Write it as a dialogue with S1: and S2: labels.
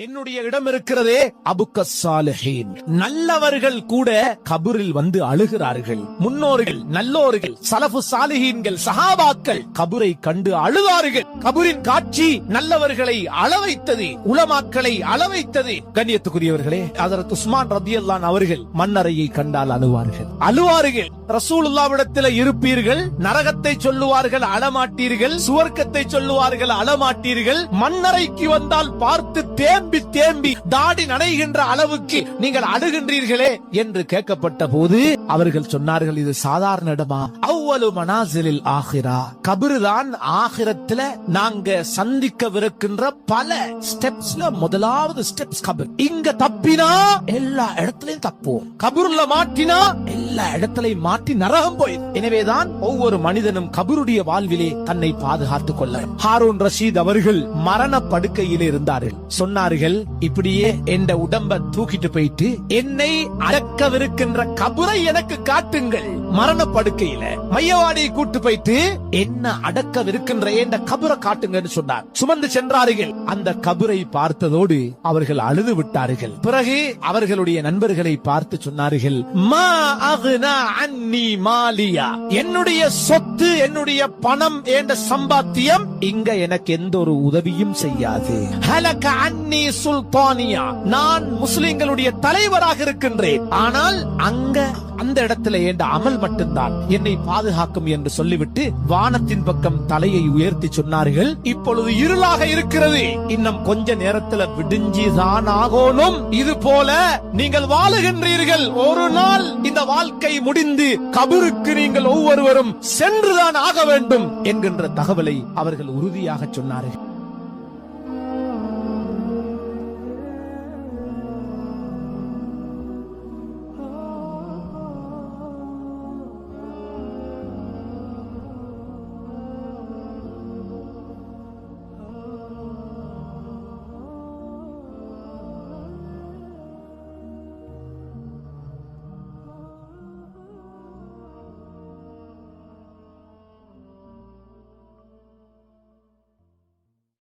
S1: என்னுடைய இடம் இருக்கிறதே அபுக்க சாலிஹீன், நல்லவர்கள் கூட கபரில் வந்து அழுகிறார்கள். முன்னோர்கள், நல்லோர்கள், சலஃபு சாலிஹீன்கள், சஹாபாக்கள் கபரை கண்டு அழுதார்கள். கபரின் காட்சி நல்லவர்களை அளவைத்தது, உலமாக்களை அளவைத்தது. கண்ணியத்துக்குரியவர்களே, ஹஜ்ரத் உஸ்மான் ரலியல்லாஹு அன்ஹு அவர்கள் மண்ணறையை கண்டால் அழுவார்கள். ரசூலுல்லாஹ்விடத்தில் இருப்பீர்கள், நரகத்தை சொல்லுவார்கள், அழமாட்டீர்கள். சுவர்க்கத்தை சொல்லுவார்கள், அழமாட்டீர்கள். மண்ணறைக்கு வந்தால் பார்த்து தேம்பி தாடி நனைகின்ற அளவுக்கு நீங்கள் அழுகின்றீர்களே என்று கேட்கப்பட்ட போது அவர்கள் சொன்னார்கள், இது சாதாரண இடமா? அவ்வளவு மனாசிலில் ஆகிரா, கபருதான் ஆகிரத்துல நாங்க சந்திக்கவிருக்கின்ற பல ஸ்டெப்ஸ்ல முதலாவது ஸ்டெப்ஸ் கபர். இங்க தப்பினா எல்லா இடத்திலையும் தப்புவோம், கபூர்ல மாட்டினா எல்லா இடத்திலையும் மாட்டி நரகம் போய். எனவேதான் ஒவ்வொரு மனிதனும் கபருடைய வாழ்விலே தன்னை பாதுகாத்துக் கொள்ள. ஹாரூன் ரஷீத் அவர்கள் மரண படுக்கையில் இருந்தார்கள். சொன்னார்கள், இப்படியே என்ற உடம்ப தூக்கிட்டு போயிட்டு என்னை அடக்கவிருக்கின்ற கபரை எனக்கு காட்டுங்கள். மரண படுக்கையில மையவாடியை கூட்டு போயிட்டு என்ன அடக்கவிருக்கின்ற என்ற கபரை காட்டுங்கன்னு சொன்னார். சுமந்து சென்றார்கள். அந்த கபரை பார்த்ததோடு அவர்கள் அழுது விட்டார்கள். பிறகு அவர்களுடைய நண்பர்களை பார்த்து சொன்னார்கள், மா அக்னா அன்னி மாலியா, என்னுடைய சொத்து, என்னுடைய பணம், என்ற சம்பாத்தியம் இங்க எனக்கு எந்த ஒரு உதவியும் செய்யாது. ஹலக அன்னி சுல்தானியா, நான் முஸ்லிம்களுடைய தலைவராக இருக்கின்றேன், ஆனால் அங்க அந்த இடத்துல என்ற அமல் மட்டும்தான் என்னை பாதுகாக்கும் என்று சொல்லிவிட்டு வானத்தின் பக்கம் தலையை உயர்த்தி சொன்னார்கள், இப்பொழுது இருளாக இருக்கிறது, இன்னும் கொஞ்ச நேரத்துல விடிஞ்சிதான் ஆகணும். இது போல நீங்கள் வாழுகின்றீர்கள். ஒரு நாள் இந்த வாழ்க்கை முடிந்து கபருக்கு நீங்கள் ஒவ்வொருவரும் சென்றுதான் ஆக வேண்டும் என்கின்ற தகவலை அவர்கள் உறுதியாக சொன்னார்கள்.